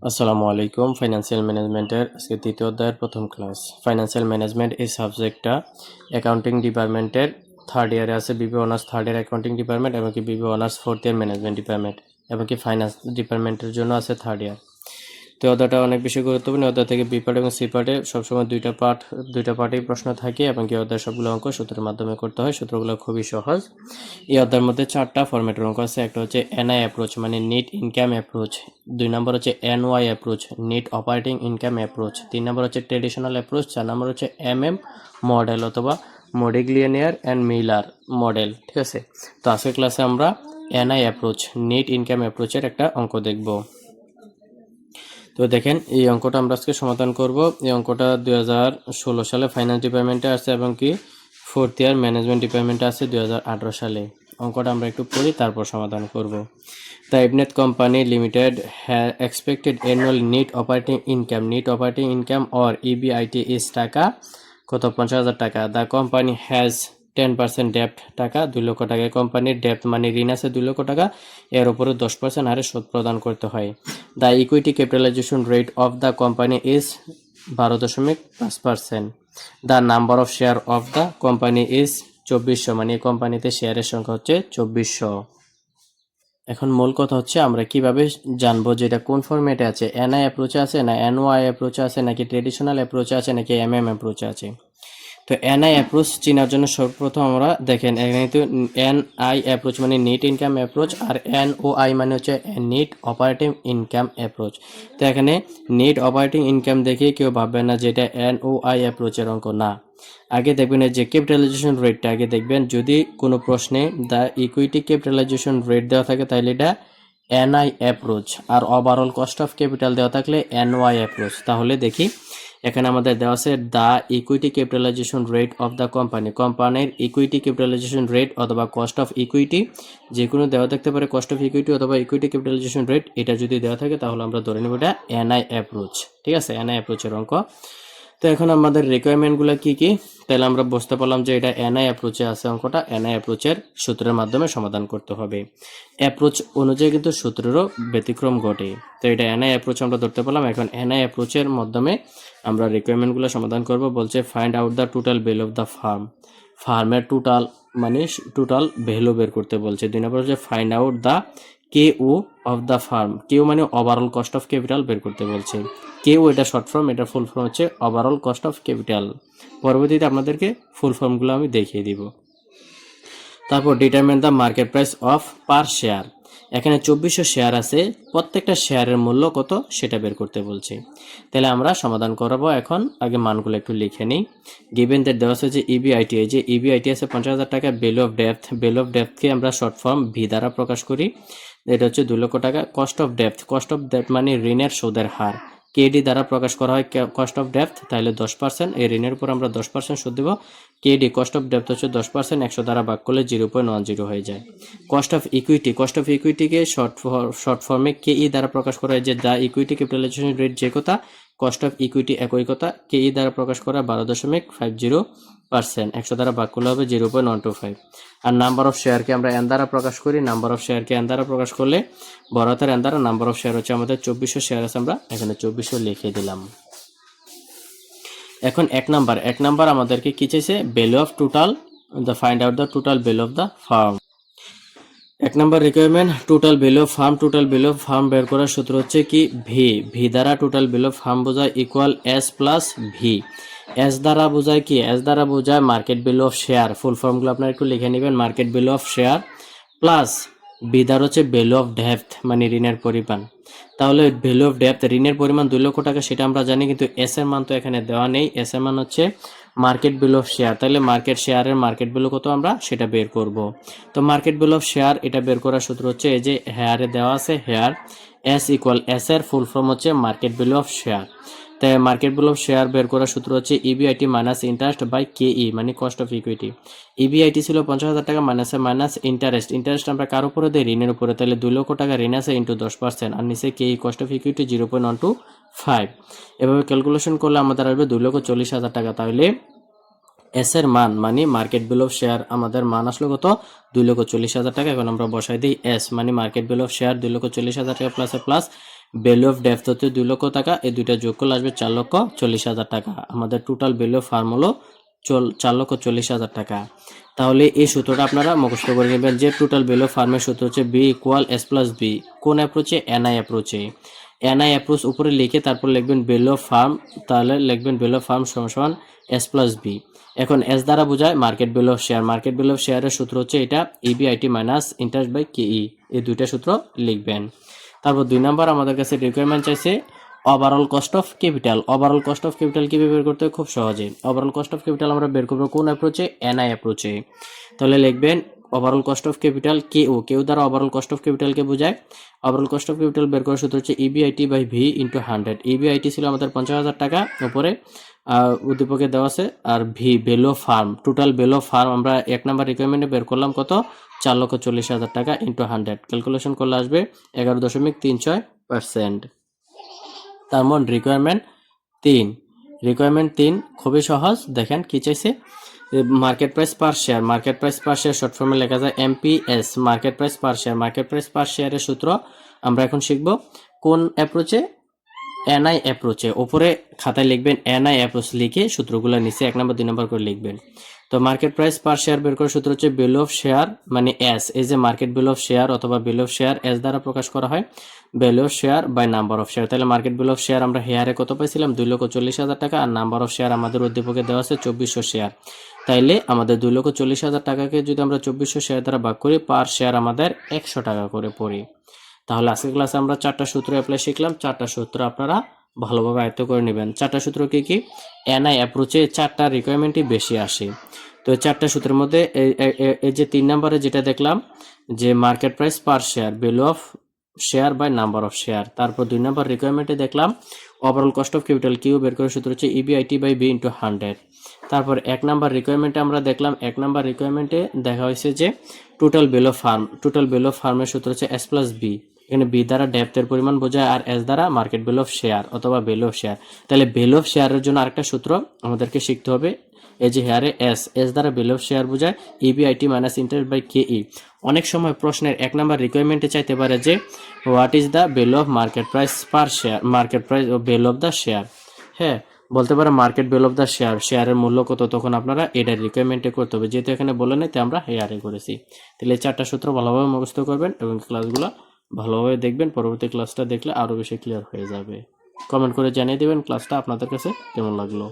আসসালামু আলাইকুম। ফাইন্যান্সিয়াল ম্যানেজমেন্টের আজকে তৃতীয় অধ্যায়ের প্রথম ক্লাস। ফাইন্যান্সিয়াল ম্যানেজমেন্ট এই সাবজেক্টটা অ্যাকাউন্টিং ডিপার্টমেন্টের থার্ড ইয়ারে আছে, বিবি honours third year accounting department, এমনকি বিবি honours fourth year management department, এমনকি ফাইন্যান্স ডিপার্টমেন্টের জন্য আছে থার্ড ইয়ার। তো অধ্যায়টা অনেক বেশি গুরুত্বপূর্ণ। অধ্যায় থেকে বি পার্ট এবং সি পার্টে সবসময় দুইটা পার্টেই প্রশ্ন থাকে, এবং কি অধ্যায় সবগুলো অঙ্ক সূত্রের মাধ্যমে করতে হয়। সূত্রগুলো খুবই সহজ। এই অধ্যায়ের মধ্যে 4টা ফরম্যাটের অঙ্ক আছে। একটা হচ্ছে এনআই অ্যাপ্রোচ মানে নেট ইনকাম অ্যাপ্রোচ, 2 নম্বর হচ্ছে NY approach net operating income approach, 3 নম্বর হচ্ছে ট্রেডিশনাল অ্যাপ্রোচ, 4 নম্বর হচ্ছে এমএম মডেল অথবা মডিগ্লিয়ানিয়ার অ্যান্ড মিলার মডেল। ঠিক আছে, তো আজকের ক্লাসে আমরা এনআই অ্যাপ্রোচ নেট ইনকাম অ্যাপ্রোচের একটা অঙ্ক দেখব। তো দেখেন, এই অঙ্কটা আমরা আজকে সমাধান করব। এই অঙ্কটা 2016 সালে ফাইন্যান্স ডিপার্টমেন্টে আছে, এবং কি ফোর্থ ইয়ার ম্যানেজমেন্ট ডিপার্টমেন্টে আছে 2018 সালে। অঙ্কটা আমরা একটু পড়ি, তারপর সমাধান করব। The Ebnet company limited expected annual net operating income or EBIT is টাকা কত, 50,000 টাকা। দ্য কোম্পানি হ্যাজ 10% ডেপ্ট, টাকা 2 লক্ষ টাকা। কোম্পানির ডেপ্ট মানে ঋণ আছে 2 লক্ষ টাকা, এর উপরে 10% হারে সুদ প্রদান করতে হয়। The equity capitalization rate of the company is 12.5%। The number of share of the company is 2400, মানে এই কোম্পানিতে শেয়ারের সংখ্যা হচ্ছে 2400। এখন মূল কথা হচ্ছে আমরা কিভাবে জানবো যে এটা কোন ফরম্যাটে আছে, এনআই অ্যাপ্রোচে আছে না এনওয়াই অ্যাপ্রোচে আছে, নাকি ট্রেডিশনাল অ্যাপ্রোচে আছে, নাকি এমএম অ্যাপ্রোচে আছে। তো এনআই অ্যাপ্রোচ চেনার জন্য সর্বপ্রথম আমরা দেখেন, এখানে তো এনআই অ্যাপ্রোচ মানে নেট ইনকাম অ্যাপ্রোচ, আর এনওআই মানে হচ্ছে নেট অপারেটিং ইনকাম অ্যাপ্রোচ। তো এখানে নেট অপারেটিং ইনকাম দেখে কেউ ভাববেন না যে এটা এনওআই অ্যাপ্রোচের অঙ্ক, না। আগে দেখবেন যে ক্যাপিটালাইজেশন রেটটা আগে দেখবেন। যদি কোনো প্রশ্নে দ্য ইকুইটি ক্যাপিটালাইজেশন রেট দেওয়া থাকে তাহলে এটা এনআই অ্যাপ্রোচ, আর ওভারঅল কস্ট অফ ক্যাপিটাল দেওয়া থাকলে এনওআই অ্যাপ্রোচ। তাহলে দেখি এখানে আমাদের দেওয়া আছে the equity capitalization rate of the কোম্পানির ইকুইটি ক্যাপিটালাইজেশন রেট অথবা কস্ট অফ ইকুইটি, যে কোনো দেওয়া থাকতে পারে কস্ট অফ ইকুইটি অথবা ইকুইটি ক্যাপিটালাইজেশন রেট। এটা যদি দেওয়া থাকে তাহলে আমরা ধরে নেব এটা এনআই অ্যাপ্রোচ। ঠিক আছে, এনআই অ্যাপ্রোচের অঙ্ক। তো এখন আমাদের রিকোয়ারমেন্টগুলো কি কি, তাহলে আমরা বুঝতে পারলাম যে এটা এনআই অ্যাপ্রোচে আছে অঙ্কটা। এনআই অ্যাপ্রোচের সূত্রের মাধ্যমে সমাধান করতে হবে। অ্যাপ্রোচ অনুযায়ী কিন্তু সূত্রেরও ব্যতিক্রম ঘটে। তো এটা এনআই অ্যাপ্রোচ আমরা ধরতে পারলাম। এখন এনআই অ্যাপ্রোচের মাধ্যমে আমরা রিকোয়ারমেন্টগুলো সমাধান করব। বলছে find out the total value of the ফার্মের টোটাল মানে টোটাল ভ্যালু বের করতে বলছে। 2 নম্বর হচ্ছে ফাইন্ড আউট দ্য কেও অফ দ্য ফার্ম, কেও মানে ওভারঅল কস্ট অফ ক্যাপিটাল বের করতে বলছে। কেও এটা শর্ট ফর্ম, এটা ফুল ফর্ম হচ্ছে ওভারঅল কস্ট অফ ক্যাপিটাল। পরবর্তীতে আপনাদেরকে ফুল ফর্মগুলো আমি দেখিয়ে দিব। তারপর determine the market price of per share. এখানে 2400 শেয়ার আছে, প্রত্যেকটা শেয়ারের মূল্য কত সেটা বের করতে বলছে। তাহলে আমরা সমাধান করব। এখন আগে মানগুলো একটু লিখে নিই। গিভেন দ্যাট দেওয়া আছে যে ইবিআইটি, এই যে ইবিআইটি আছে 50,000 টাকা। ভ্যালু অফ ডেপ্থকে আমরা শর্ট ফর্ম ভি দ্বারা প্রকাশ করি, এটা হচ্ছে 2 লক্ষ টাকা। কস্ট অফ ডেপ্থ মানে ঋণের সুদের হার, কেডি দ্বারা প্রকাশ করা হয় কস্ট অফ ডেপ্থ, তাহলে 10%। এই ঋণের উপর আমরা 10% সুদ দেব। কেডি কস্ট অফ ডেপ্থ হচ্ছে 10%, 100 দ্বারা ভাগ করলে 0.10 হয়ে যায়। কস্ট অফ ইকুইটিকে শর্ট ফর্মে কেই দ্বারা প্রকাশ করা হয়, যে দ্য ইকুইটি ক্যাপিটালাইজেশন রেট যে কথা, কস্ট অফ ইকুইটি একই কথা। কেই দ্বারা প্রকাশ করা 12.50%, 100 দ্বারা ভাগ করলে হবে 0.125। আর নাম্বার অফ শেয়ারকে আমরা এন দ্বারা প্রকাশ করি। নাম্বার অফ শেয়ারকে এন দ্বারা প্রকাশ করলে বড় হাতের এন দ্বারা, নাম্বার অফ শেয়ার হচ্ছে আমাদের 2400 শেয়ার আছে, আমরা এখানে 2400 লিখে দিলাম। এখন এক নাম্বার আমাদেরকে কি চাইছে, value of total, the find out the total value of the firm. 1 নম্বর requirement total value of firm বের করার সূত্র হচ্ছে কি, ভি দ্বারা টোটাল ভ্যালু অফ ফার্ম বোঝায় equal S plus V. S দ্বারা বোঝায় কি, এস দ্বারা বোঝায় market value of share. Full ফর্মগুলো আপনারা একটু লিখে নেবেন। Market value of share plus B দ্বারা হচ্ছে ভ্যালু অফ ডেপ্থ মানে ঋণের পরিমাণ। তাহলে ভ্যালু অফ ডেপ্থ ঋণের পরিমাণ 2 লক্ষ টাকা, সেটা আমরা জানি, কিন্তু এস এর মান তো এখানে দেওয়া নেই। এস এর মান হচ্ছে মার্কেট ভ্যালু অফ শেয়ার। তাহলে শেয়ারের মার্কেট ভ্যালু কত আমরা সেটা বের করব। তো মার্কেট ভ্যালু অফ শেয়ার এটা বের করার সূত্র হচ্ছে এই যে হেয়ারে দেওয়া আছে, হেয়ার এস ইকুয়াল এস এর ফুল ফর্ম হচ্ছে মার্কেট ভ্যালু অফ শেয়ার। তাই মার্কেট ভ্যালু অফ শেয়ার বের করার সূত্র হচ্ছে ইবিআইটি মাইনাস ইন্টারেস্ট বাই কেই মানে কস্ট অফ ইকুইটি। ইবিআইটি ছিল 50,000 টাকা, মাইনাস ইন্টারেস্ট আমরা কার উপরে দেই, ঋণের উপরে। তাহলে 2 লক্ষ টাকা ঋণ আছে ইন্টু 10%, আর নিচে কেই কস্ট অফ ইকুইটি 0.125। এভাবে ক্যালকুলেশন করলে আমাদের আসবে 2,40,000 টাকা। তাহলে এস এর মান মানে মার্কেট ভ্যালু অফ শেয়ার, আমাদের মান আসলো কত, 2,40,000 টাকা। এখন আমরা বসাই দিই এস মানে মার্কেট ভ্যালু অফ শেয়ার 2,40,000 টাকা প্লাস ভ্যালু অফ ডেপথ হচ্ছে 2 লক্ষ টাকা, এই দুইটা যোগ করলে আসবে 4,40,000 টাকা। আমাদের টোটাল ভ্যালু অফ ফার্ম হলো 4,40,000 টাকা। তাহলে এই সূত্রটা আপনারা মুখস্থ করে নেবেন যে টোটাল ভ্যালু অফ ফার্মের সূত্র হচ্ছে B equal S plus B. কোন অ্যাপ্রোচে? এনআই অ্যাপ্রোচে। এনআই অ্যাপ্রোচ উপরে লিখে তারপর লিখবেন ভ্যালু অফ ফার্ম, তাহলে লিখবেন ভ্যালু অফ ফার্ম সমান এস প্লাস বি। এখন এস দ্বারা বোঝায় market value of share. Market value of শেয়ারের সূত্র হচ্ছে এটা ইবিআইটি মাইনাস ইন্টারেস্ট বাই কেই। এই দুইটা সূত্র লিখবেন। তারপর 2 নাম্বার আমাদের কাছে রিকোয়ারমেন্ট চাইছে overall cost of capital. Overall cost of capital কিভাবে বের করতে হয়? খুব সহজে। ওভারঅল কস্ট অফ ক্যাপিটাল আমরা বের করব কোন অ্যাপ্রোচে? এনআই অ্যাপ্রোচে। তাহলে লিখবেন ওভারঅল কস্ট অফ ক্যাপিটাল কেও দ্বারা ওভারঅল কস্ট অফ ক্যাপিটালকে বোঝায়। ওভারঅল কস্ট অফ ক্যাপিটাল বের করার সূত্র হচ্ছে EBIT by V into 100। EBIT ছিল আমাদের 50,000 টাকা, উপরে উদ্দীপকে দেওয়া আছে, আর V value of firm, total value of firm আমরা 1 নাম্বার রিকোয়ারমেন্টে বের করলাম কত? 4,40,000 টাকা ইন্টু 100। ক্যালকুলেশন করলে আসবে 11.36%। তার মন রিকোয়ারমেন্ট 3। রিকোয়ারমেন্ট 3 খুবই সহজ। দেখেন কি চাইছে, market price per share. Market price per share short ফর্মে লেখা যায় amps, market price per share. Market price পার শেয়ারের সূত্র আমরা এখন শিখব কোন অ্যাপ্রোচে? এনআই অ্যাপ্রোচে। উপরে খাতায় লিখবেন এনআই অ্যাপ্রোচ, লিখে সূত্রগুলো নিচে 1 নাম্বার 2 নাম্বার করে লিখবেন। তো মার্কেট প্রাইস পার শেয়ার বের করার সূত্র হচ্ছে ভ্যালু অফ শেয়ার মানে এস, এই যে মার্কেট ভ্যালু অফ শেয়ার অথবা ভ্যালু অফ শেয়ার এস দ্বারা প্রকাশ করা হয় value of share by number of share. তাহলে মার্কেট ভ্যালু অফ শেয়ার আমরা হেয়ারে কত পাইছিলাম? 2,40,000 টাকা, আর নাম্বার অফ শেয়ার আমাদের উদ্দীপকে দেওয়া আছে 2400 শেয়ার। তাইলে আমাদের 2,40,000 টাকাকে যদি আমরা 2400 শেয়ার দ্বারা ভাগ করি, পার শেয়ার আমাদের 100 টাকা করে পড়ে। তাহলে আজকের ক্লাসে আমরা 4টা সূত্র অ্যাপ্লাই শিখলাম। 4টা সূত্র আপনারা ভালোভাবে আয়ত্ত করে নেবেন। 4টা সূত্র কি কি? এনআই অ্যাপ্রোচে 4টা রিকোয়ারমেন্টই বেশি আসে। তো এই 4টা সূত্রের মধ্যে এই যে 3 নম্বরে যেটা দেখলাম যে market price per share value of share by number of share. তারপর 2 নম্বর রিকোয়ারমেন্টে দেখলাম overall cost of capital Q বের করার সূত্র হচ্ছে ইবিআইটি বাই বি ইন্টু 100। তারপর 1 নাম্বার রিকোয়ারমেন্টে আমরা দেখলাম 1 নাম্বার রিকোয়ারমেন্টে দেখা হয়েছে যে total value of firm. Total value of ফার্মের সূত্র হচ্ছে এস প্লাস বি। এখানে বি দ্বারা ডেপ্থের পরিমাণ বোঝায়, আর এস দ্বারা মার্কেট ভ্যালু অফ শেয়ার অথবা ভ্যালু অফ শেয়ার। তাহলে ভ্যালু অফ শেয়ারের জন্য আরেকটা সূত্র আমাদেরকে শিখতে হবে, এই যে হেয়ারে এস দ্বারা ভ্যালু অফ শেয়ার বোঝায় ইবিআইটি মাইনাস ইন্টারেস্ট বাই কেই। অনেক সময় প্রশ্নের 1 নাম্বার রিকোয়ারমেন্টে চাইতে পারে যে what is the value of market price per share, market price ও ভ্যালু অফ দ্য শেয়ার। হ্যাঁ, বলতে পারে market value of the share, শেয়ারের মূল্য কত, তখন আপনারা এটার রিকোয়ারমেন্টে করতে হবে। যেহেতু এখানে বলে নাই তাই আমরা হেয়ারে করেছি। তাহলে এই 4টা সূত্র ভালোভাবে মুখস্থ করবেন এবং ক্লাসগুলো ভালোভাবে দেখবেন। পরবর্তী ক্লাসটা দেখলে আরও বেশি ক্লিয়ার হয়ে যাবে। কমেন্ট করে জানিয়ে দেবেন ক্লাসটা আপনাদের কাছে কেমন লাগলো।